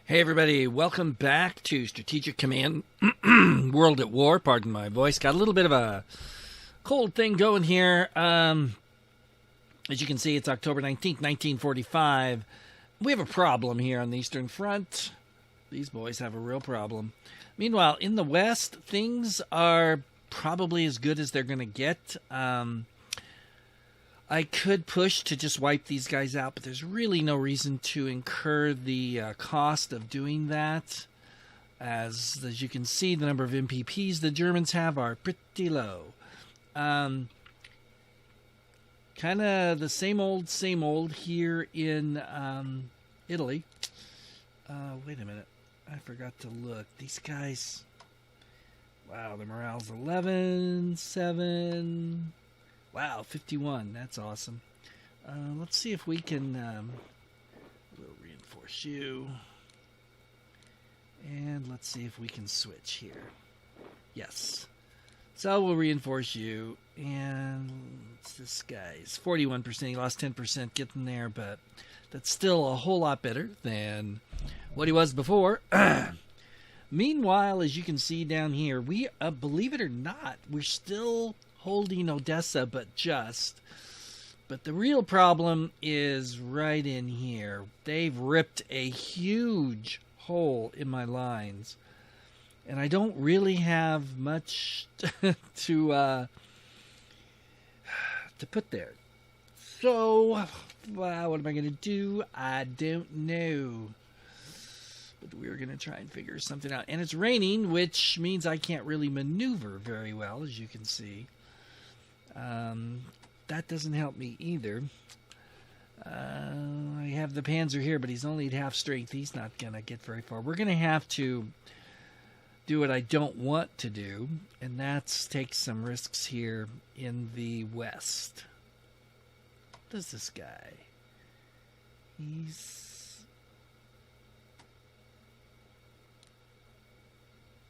Hey everybody, welcome back to Strategic Command World at War. Pardon my voice. Got a little bit of a cold thing going here. As you can see, it's October 19th, 1945. We have a problem here on the Eastern Front. These boys have a real problem. Meanwhile, in the West, things are probably as good as they're going to get. I could push to just wipe these guys out, but there's really no reason to incur the cost of doing that. As you can see, the number of MPPs the Germans have are pretty low. Kind of the same old here in Italy. Wait a minute. I forgot to look. These guys... Wow, the morale's 11, 7... Wow, 51. That's awesome. Let's see if we can... we'll reinforce you. And let's see if we can switch here. Yes. So we'll reinforce you. And this guy's 41%. He lost 10% getting there, but that's still a whole lot better than what he was before. Meanwhile, as you can see down here, we, believe it or not, we're still holding Odessa, but the real problem is right in here. They've ripped a huge hole in my lines, and I don't really have much to put there. So, what am I going to do? I don't know. But we're going to try and figure something out. And it's raining, which means I can't really maneuver very well, as you can see. That doesn't help me either. I have the Panzer here, but he's only at half strength. He's not going to get very far. We're going to have to do what I don't want to do, and that's take some risks here in the West. What does this guy?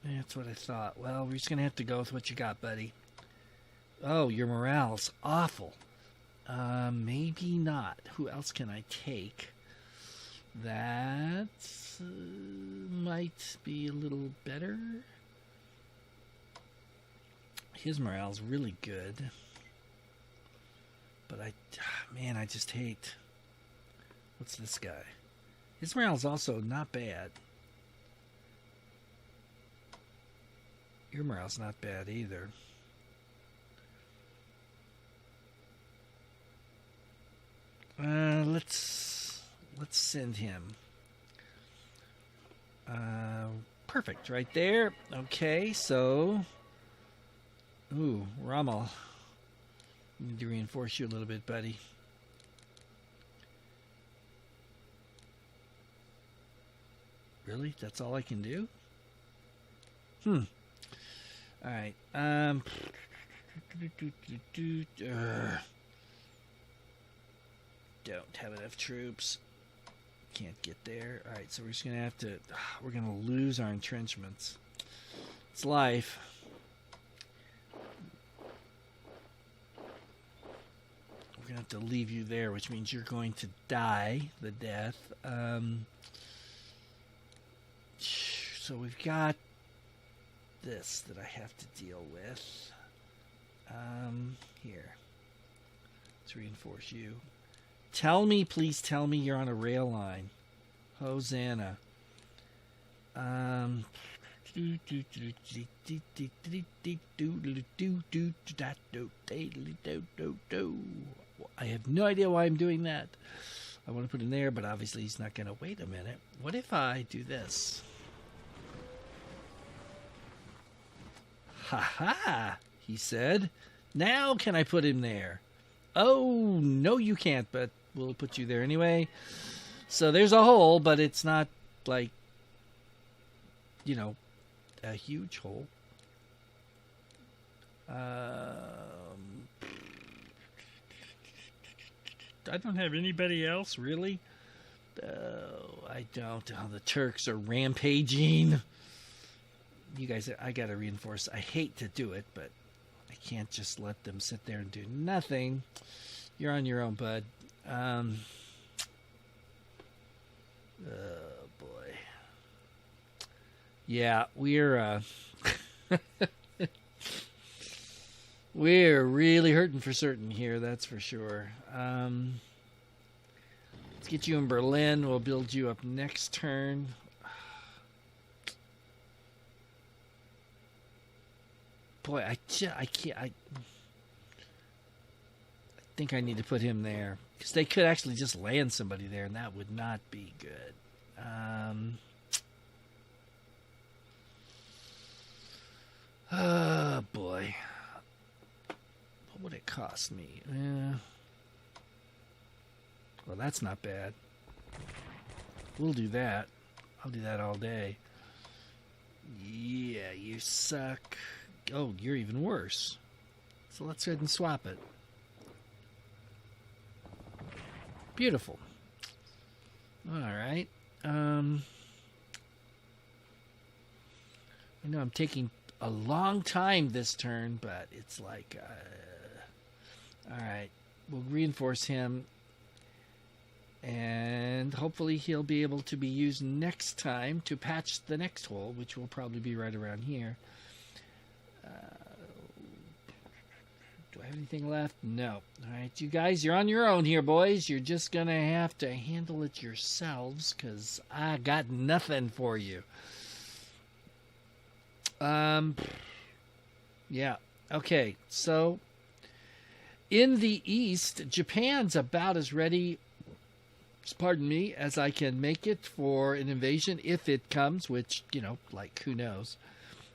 That's what I thought. Well, we're just going to have to go with what you got, buddy. Oh, your morale's awful. Maybe not. Who else can I take? That might be a little better. His morale's really good. But I just hate... What's this guy? His morale's also not bad. Your morale's not bad either. Let's send him. Perfect, right there. Okay, so... Ooh, Rommel. Need to reinforce you a little bit, buddy. Really? That's all I can do? Alright, don't have enough troops. Can't get there. Alright, so we're just going to have to... We're going to lose our entrenchments. It's life. We're going to have to leave you there, which means you're going to die the death. So we've got this that I have to deal with. Here. Let's reinforce you. Tell me, please tell me you're on a rail line. Hosanna. I have no idea why I'm doing that. I want to put him there, but obviously he's not going to wait a minute. What if I do this? Ha ha, he said. Now can I put him there? Oh, no you can't, but we'll put you there anyway. So there's a hole, but it's not like, you know, a huge hole. I don't have anybody else, really? I don't. Oh, the Turks are rampaging. You guys, I gotta reinforce. I hate to do it, but I can't just let them sit there and do nothing. You're on your own, bud. Oh, boy. Yeah, we're really hurting for certain here, that's for sure. Let's get you in Berlin. We'll build you up next turn. Boy, I can't. I think I need to put him there because they could actually just land somebody there, and that would not be good. Oh boy, what would it cost me? Well, that's not bad. We'll do that. I'll do that all day. Yeah, you suck. Oh, you're even worse. So let's go ahead and swap it. Beautiful. All right. I know I'm taking a long time this turn, but it's like, all right. We'll reinforce him, and hopefully he'll be able to be used next time to patch the next hole, which will probably be right around here. Do I have anything left? No. All right, you guys, you're on your own here, boys. You're just going to have to handle it yourselves because I got nothing for you. Yeah. Okay, so in the East, Japan's about as ready, pardon me, as I can make it for an invasion if it comes, which, you know, like, who knows.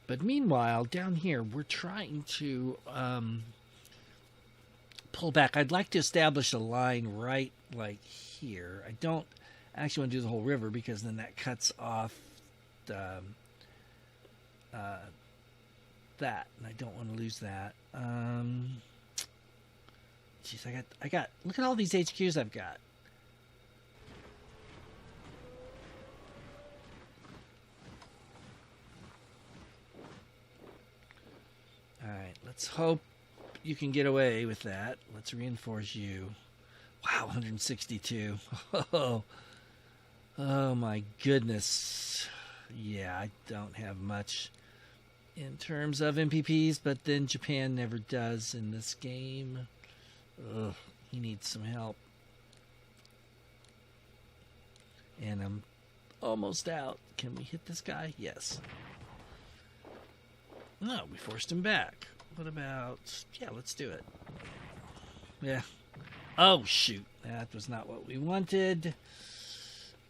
But meanwhile, down here, we're trying to pull back. I'd like to establish a line right, like, here. I don't actually want to do the whole river because then that cuts off that, and I don't want to lose that. Jeez, I got, look at all these HQs I've got. All right, let's hope you can get away with that. Let's reinforce you. Wow, 162. Oh my goodness. Yeah, I don't have much in terms of MPPs, but then Japan never does in this game. Ugh, he needs some help. And I'm almost out. Can we hit this guy? Yes. No, we forced him back. What about... Yeah, let's do it. Yeah. Oh, shoot. That was not what we wanted.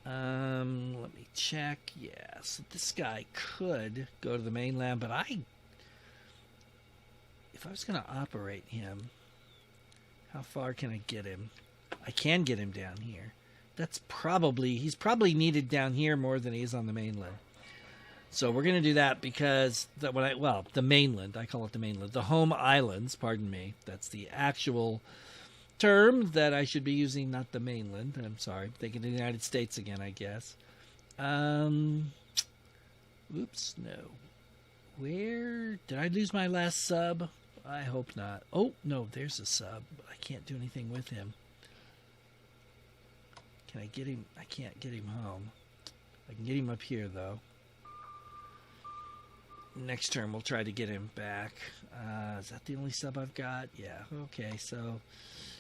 Let me check. Yeah, so this guy could go to the mainland, but if I was going to operate him, how far can I get him? I can get him down here. He's probably needed down here more than he is on the mainland. So we're going to do that because the mainland, I call it the mainland, the home islands, pardon me. That's the actual term that I should be using, not the mainland. I'm sorry. I'm thinking of the United States again, I guess. Oops, no. Where did I lose my last sub? I hope not. Oh, no, there's a sub. I can't do anything with him. Can I get him? I can't get him home. I can get him up here, though. Next turn, we'll try to get him back. Is that the only sub I've got? Yeah, okay, so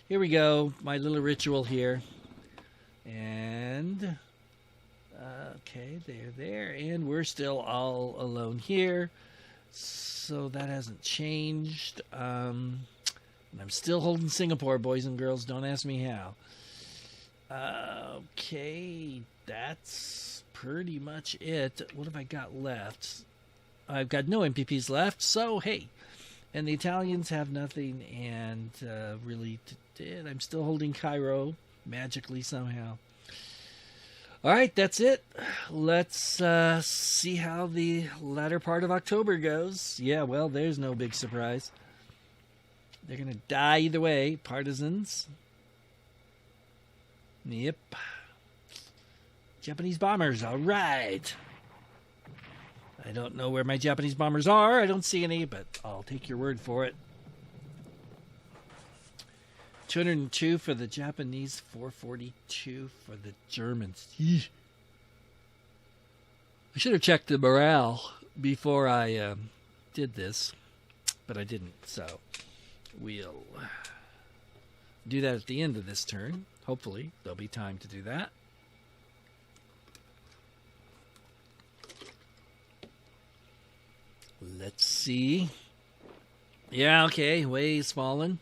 here we go. My little ritual here. And, okay, there. And we're still all alone here. So that hasn't changed. And I'm still holding Singapore, boys and girls. Don't ask me how. Okay, that's pretty much it. What have I got left? I've got no MPPs left, so hey. And the Italians have nothing, and really, I'm still holding Cairo, magically somehow. All right, that's it. Let's see how the latter part of October goes. Yeah, well, there's no big surprise. They're going to die either way, partisans. Yep. Japanese bombers, all right. I don't know where my Japanese bombers are. I don't see any, but I'll take your word for it. 202 for the Japanese, 442 for the Germans. Yeesh. I should have checked the morale before I did this, but I didn't. So we'll do that at the end of this turn. Hopefully, there'll be time to do that. Let's see. Yeah, okay, Hui's fallen.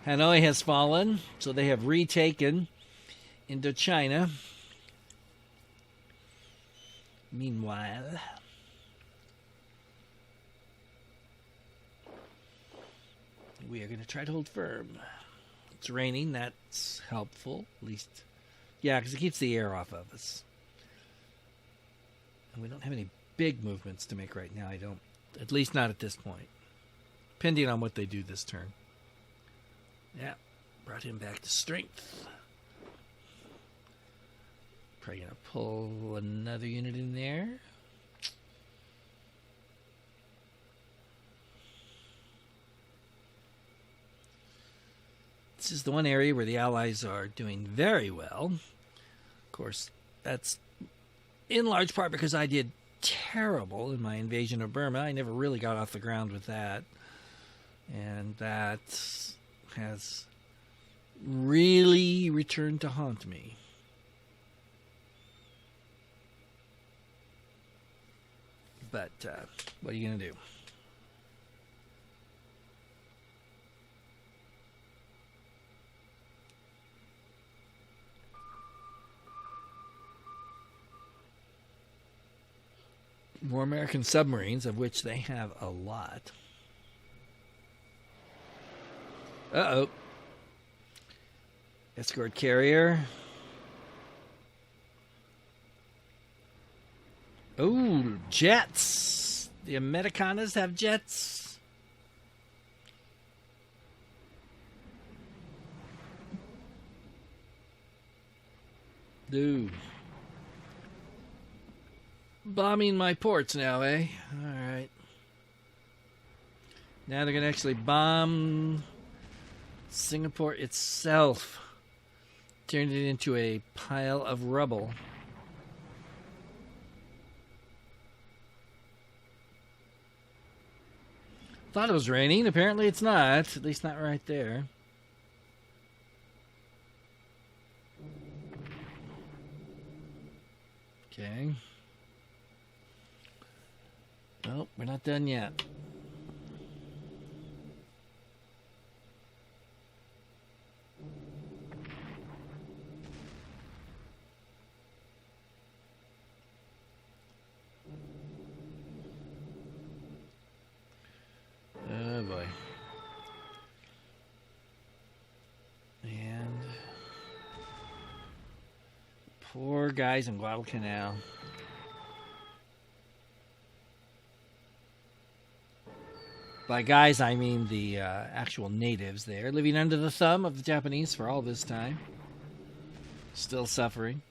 Hanoi has fallen, so they have retaken Indochina. Meanwhile, we are going to try to hold firm. It's raining, that's helpful, at least. Yeah, because it keeps the air off of us. And we don't have any big movements to make right now, I don't. At least not at this point. Depending on what they do this turn. Yeah, brought him back to strength. Probably going to pull another unit in there. This is the one area where the Allies are doing very well. Of course, that's in large part because I did terrible in my invasion of Burma. I never really got off the ground with that. And that has really returned to haunt me. But what are you going to do? More American submarines, of which they have a lot. Uh-oh. Escort carrier. Oh, jets. The Americanas have jets. Dude. Bombing my ports now, eh? Alright. Now they're going to actually bomb Singapore itself. Turned it into a pile of rubble. Thought it was raining. Apparently it's not. At least not right there. Okay. Nope, we're not done yet. Oh boy. And poor guys in Guadalcanal. By guys, I mean the actual natives there, living under the thumb of the Japanese for all this time. Still suffering.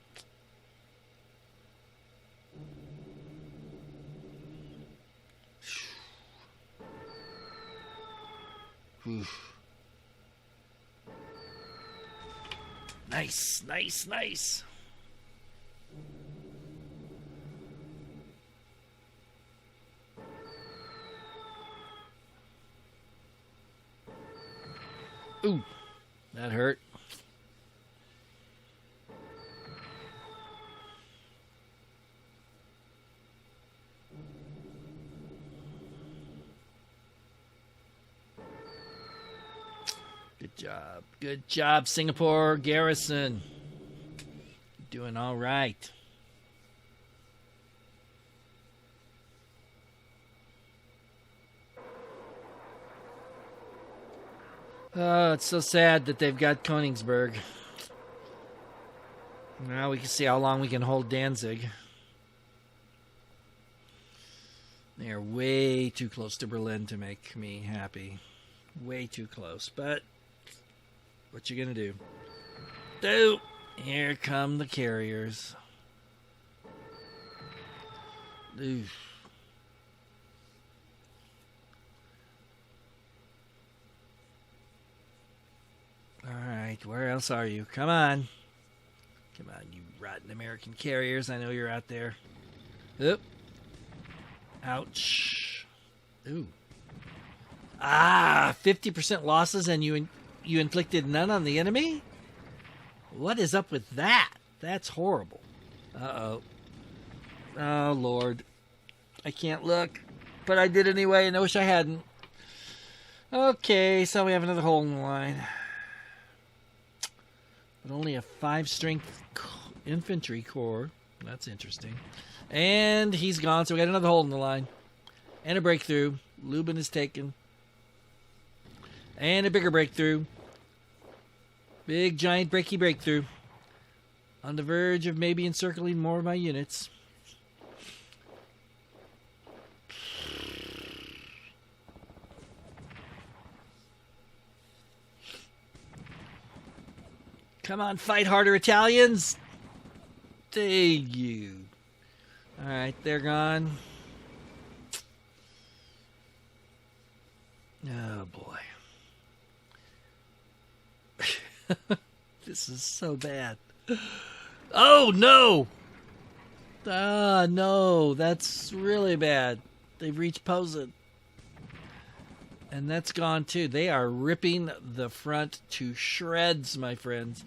Oof. Nice, nice, nice. Ooh, that hurt. Good job. Good job, Singapore garrison. Doing all right. Oh, it's so sad that they've got Königsberg. Now we can see how long we can hold Danzig. They are way too close to Berlin to make me happy. Way too close. But what you gonna do? Here come the carriers. Oof. Alright, where else are you? Come on. Come on, you rotten American carriers. I know you're out there. Oop. Ouch. Ooh. Ah, 50% losses and you inflicted none on the enemy? What is up with that? That's horrible. Uh-oh. Oh, Lord. I can't look. But I did anyway, and I wish I hadn't. Okay, so we have another hole in the line. But only a 5 strength infantry corps. That's interesting. And he's gone, so we got another hole in the line. And a breakthrough. Lubin is taken. And a bigger breakthrough. Big, giant, breaky breakthrough. On the verge of maybe encircling more of my units. Come on, fight harder, Italians. Thank you. Alright, they're gone. Oh, boy. This is so bad. Oh, no! Ah, no. That's really bad. They've reached Posen. And that's gone, too. They are ripping the front to shreds, my friends.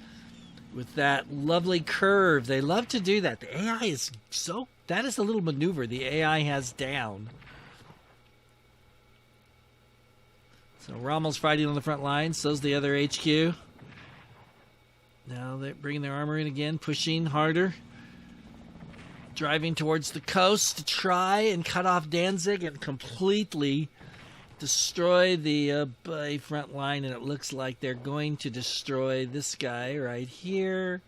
With that lovely curve. They love to do that. The AI is so... That is a little maneuver the AI has down. So Rommel's fighting on the front line. So's the other HQ. Now they're bringing their armor in again. Pushing harder. Driving towards the coast to try and cut off Danzig and completely destroy the front line. And it looks like they're going to destroy this guy right here.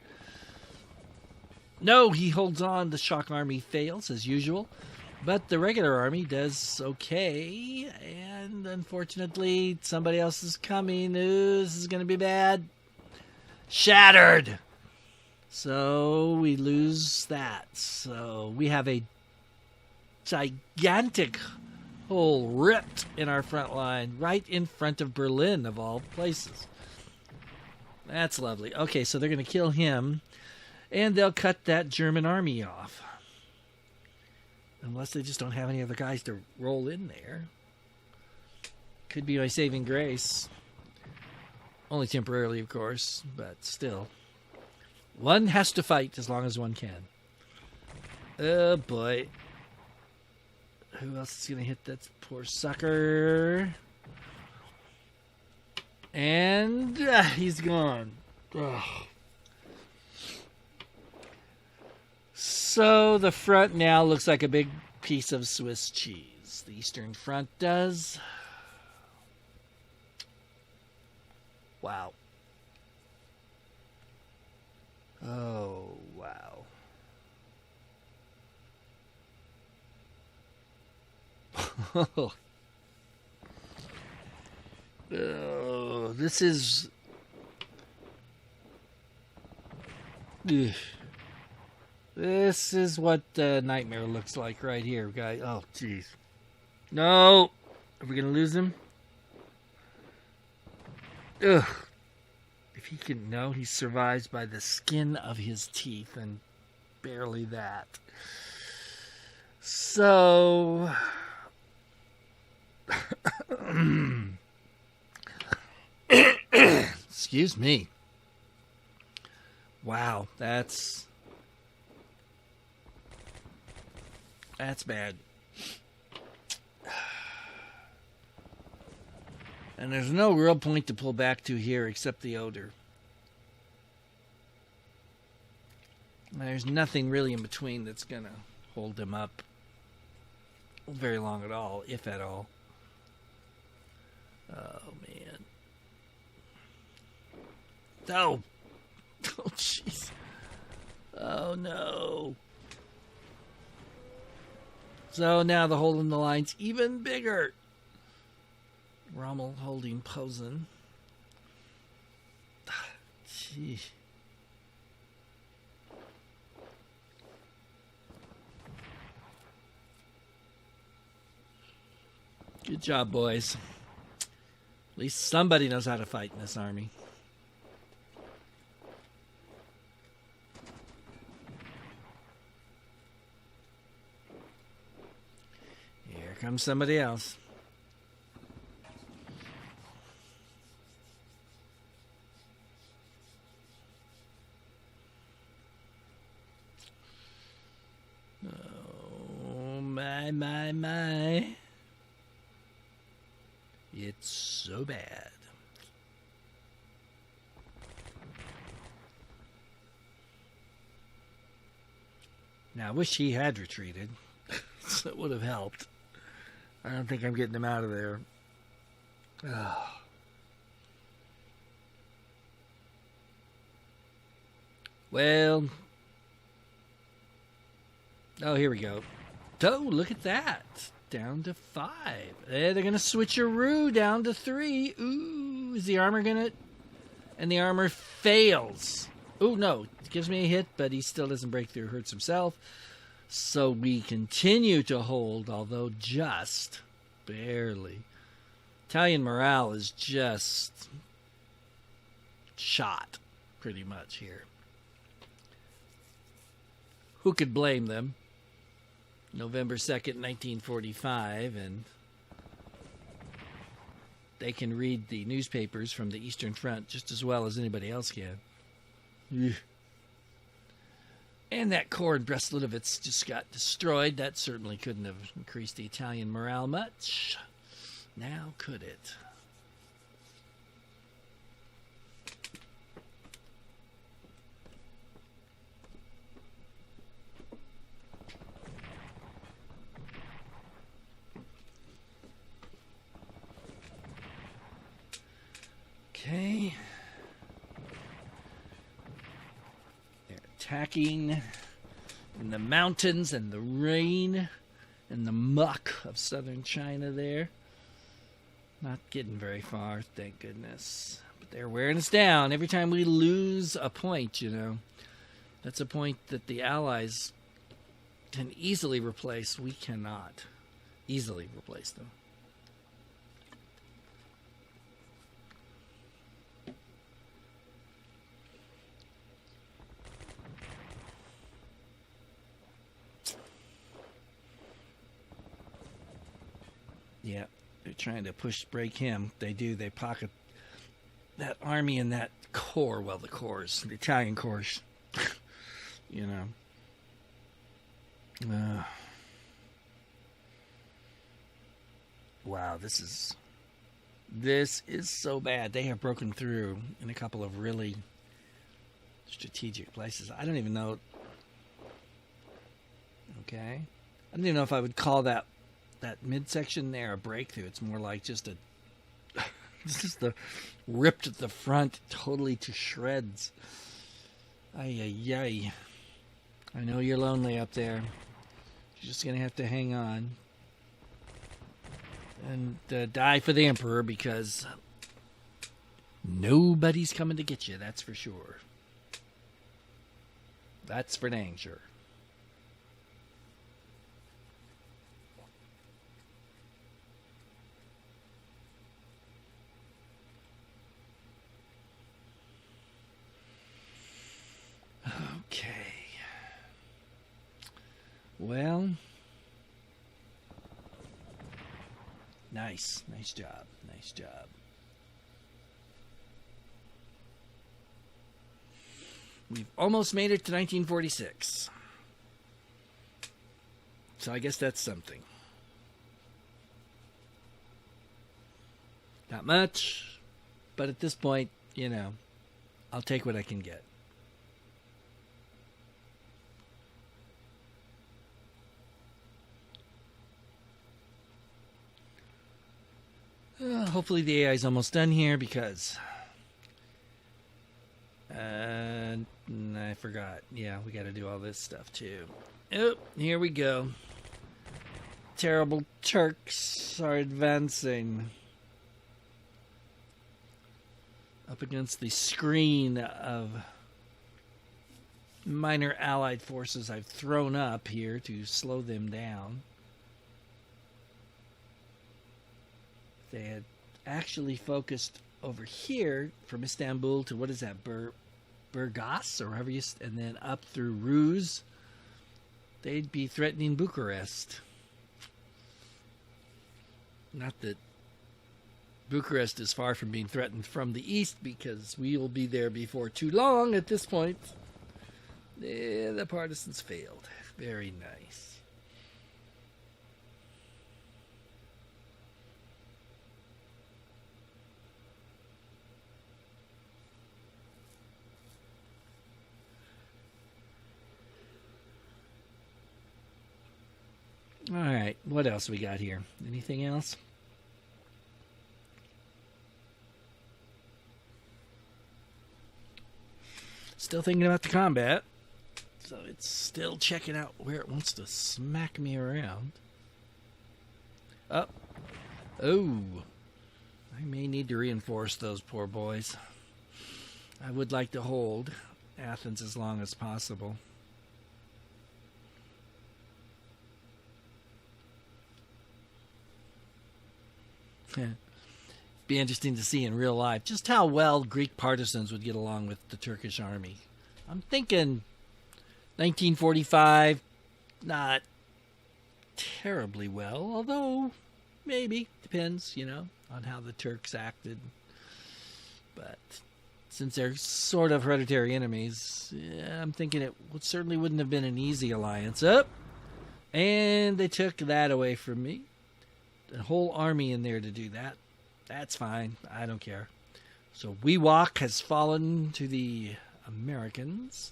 No, he holds on. The shock army fails as usual. But the regular army does okay. And unfortunately, somebody else is coming. Ooh, this is going to be bad. Shattered. So we lose that. So we have a gigantic hole ripped in our front line. Right in front of Berlin, of all places. That's lovely. Okay, so they're going to kill him. And they'll cut that German army off. Unless they just don't have any other guys to roll in there. Could be my saving grace. Only temporarily, of course, but still. One has to fight as long as one can. Oh, boy. Who else is going to hit that poor sucker? And he's gone. Ugh. So the front now looks like a big piece of Swiss cheese. The Eastern Front does. Wow. Oh, wow. Oh, this is... Ugh. This is what Nightmare looks like right here, guys. Oh, jeez. No! Are we going to lose him? Ugh. If he can... No, he survives by the skin of his teeth, and barely that. So... Excuse me. Wow, that's bad. And there's no real point to pull back to here except the odor. There's nothing really in between that's going to hold them up very long at all, if at all. Oh, man. Oh. Oh, jeez. Oh, no. So now the hole in the line's even bigger. Rommel holding Posen. Gee. Good job, boys. At least somebody knows how to fight in this army. comes somebody else. Oh, my. It's so bad. Now, I wish he had retreated. So it would have helped. I don't think I'm getting him out of there. Oh. Well. Oh, here we go. Oh, look at that. Down to 5. They're going to switcheroo down to 3. Ooh, is the armor going to... And the armor fails. Ooh, no. It gives me a hit, but he still doesn't break through. Hurts himself. So we continue to hold, although just barely. Italian morale is just shot, pretty much, here. Who could blame them? November 2nd, 1945, and they can read the newspapers from the Eastern Front just as well as anybody else can. And that corps in Brest-Litovsk just got destroyed. That certainly couldn't have increased the Italian morale much. Now could it? Okay. They're attacking in the mountains and the rain and the muck of southern China there. Not getting very far, thank goodness. But they're wearing us down. Every time we lose a point, you know, that's a point that the Allies can easily replace. We cannot easily replace them. Yeah, they're trying to break him. They do. They pocket that army and that corps. Well, the corps, the Italian corps, you know. Wow, this is so bad. They have broken through in a couple of really strategic places. I don't even know. Okay, I don't even know if I would call that midsection there a breakthrough. It's more like just the ripped at the front totally to shreds. Ay. I know you're lonely up there. You're just gonna have to hang on and die for the Emperor, because nobody's coming to get you, that's for sure. That's for dang sure. Okay. Well, nice job. We've almost made it to 1946. So I guess that's something. Not much, but at this point, you know, I'll take what I can get. Hopefully the AI is almost done here, because I forgot. Yeah, we got to do all this stuff too. Oh, here we go. Terrible Turks are advancing up against the screen of minor Allied forces I've thrown up here to slow them down. They had actually focused over here from Istanbul to, what is that, Burgas, or however you, and then up through Ruse. They'd be threatening Bucharest. Not that Bucharest is far from being threatened from the east, because we will be there before too long at this point. Yeah, the partisans failed. Very nice. All right, what else we got here? Anything else? Still thinking about the combat. So it's still checking out where it wants to smack me around. Oh. Oh. I may need to reinforce those poor boys. I would like to hold Athens as long as possible. Be interesting to see in real life just how well Greek partisans would get along with the Turkish army. I'm thinking 1945, not terribly well, although maybe, depends, on how the Turks acted. But since they're sort of hereditary enemies, I'm thinking it certainly wouldn't have been an easy alliance. And they took that away from me. A whole army in there to do that. That's fine. I don't care. So Wewak has fallen to the Americans.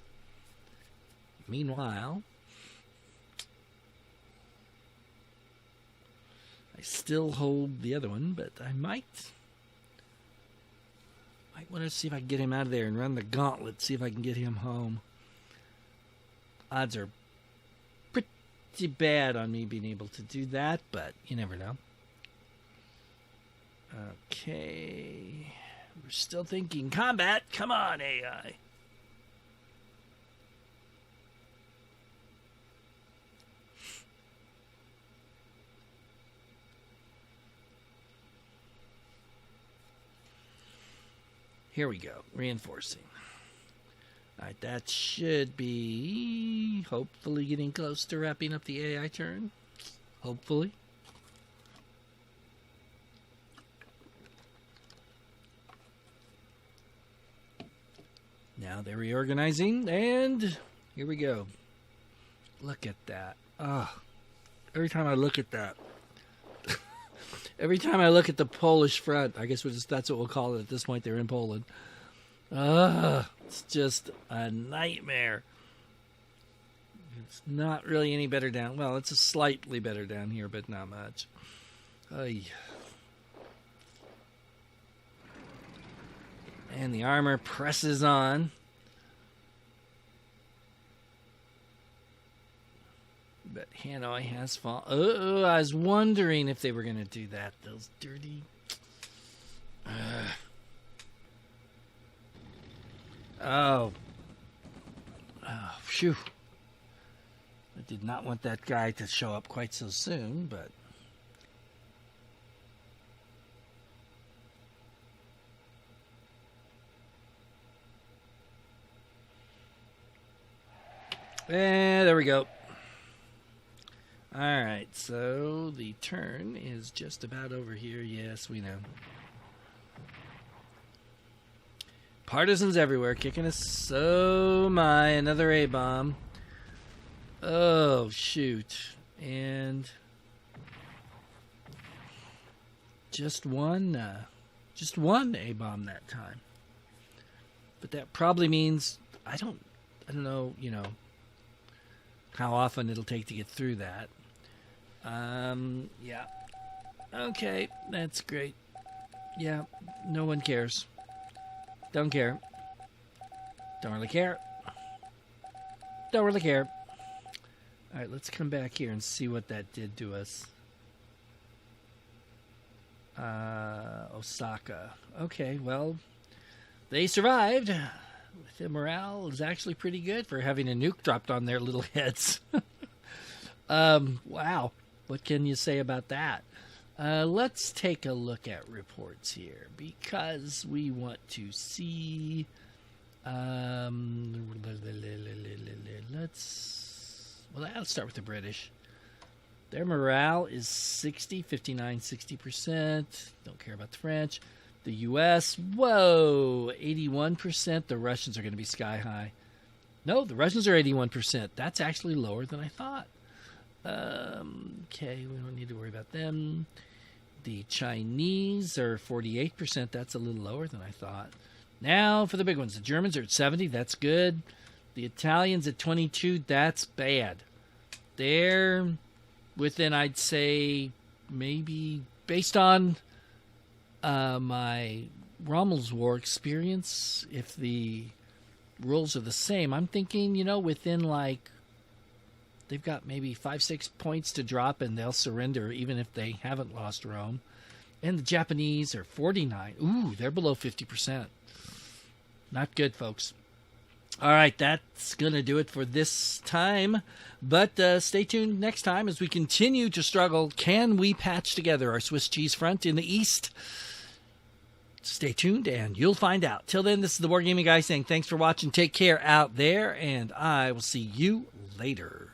Meanwhile, I still hold the other one, but I might want to see if I can get him out of there and run the gauntlet, see if I can get him home. Odds are pretty bad on me being able to do that, but you never know. Okay. We're still thinking combat. Come on, AI. Here we go. Reinforcing. Alright, that should be hopefully getting close to wrapping up the AI turn. Hopefully. Now they're reorganizing, and here we go. Look at that. Every time I look at that. Every time I look at the Polish front, I guess that's what we'll call it at this point. They're in Poland. It's just a nightmare. It's not really any better down. Well, it's a slightly better down here, but not much. And the armor presses on. But Hanoi has fallen. Oh, I was wondering if they were going to do that. Those dirty. Oh, phew. I did not want that guy to show up quite so soon, but. There we go. Alright, so the turn is just about over here. Yes, we know. Partisans everywhere, kicking us. Oh my, another A-bomb. Oh, shoot. And just one A-bomb that time. But that probably means, I don't know, how often it'll take to get through that. Yeah. Okay, that's great. Yeah, no one cares. Don't care. Don't really care. Don't really care. Alright, let's come back here and see what that did to us. Osaka. Okay, well, they survived. The morale is actually pretty good for having a nuke dropped on their little heads. Wow. What can you say about that? Let's take a look at reports here, because we want to see... let's start with the British. Their morale is 60, 59, 60%. Don't care about the French. The U.S., whoa, 81%. The Russians are going to be sky high. No, the Russians are 81%. That's actually lower than I thought. Okay, we don't need to worry about them. The Chinese are 48%. That's a little lower than I thought. Now for the big ones. The Germans are at 70. That's good. The Italians at 22. That's bad. They're within, I'd say, maybe based on my Rommel's War experience, if the rules are the same, I'm thinking, within like, they've got maybe 5-6 points to drop and they'll surrender even if they haven't lost Rome. And the Japanese are 49. Ooh, they're below 50%. Not good, folks. All right, that's going to do it for this time. But stay tuned next time as we continue to struggle. Can we patch together our Swiss cheese front in the East? Stay tuned and you'll find out. Till then, this is the Wargaming Guy saying thanks for watching. Take care out there, and I will see you later.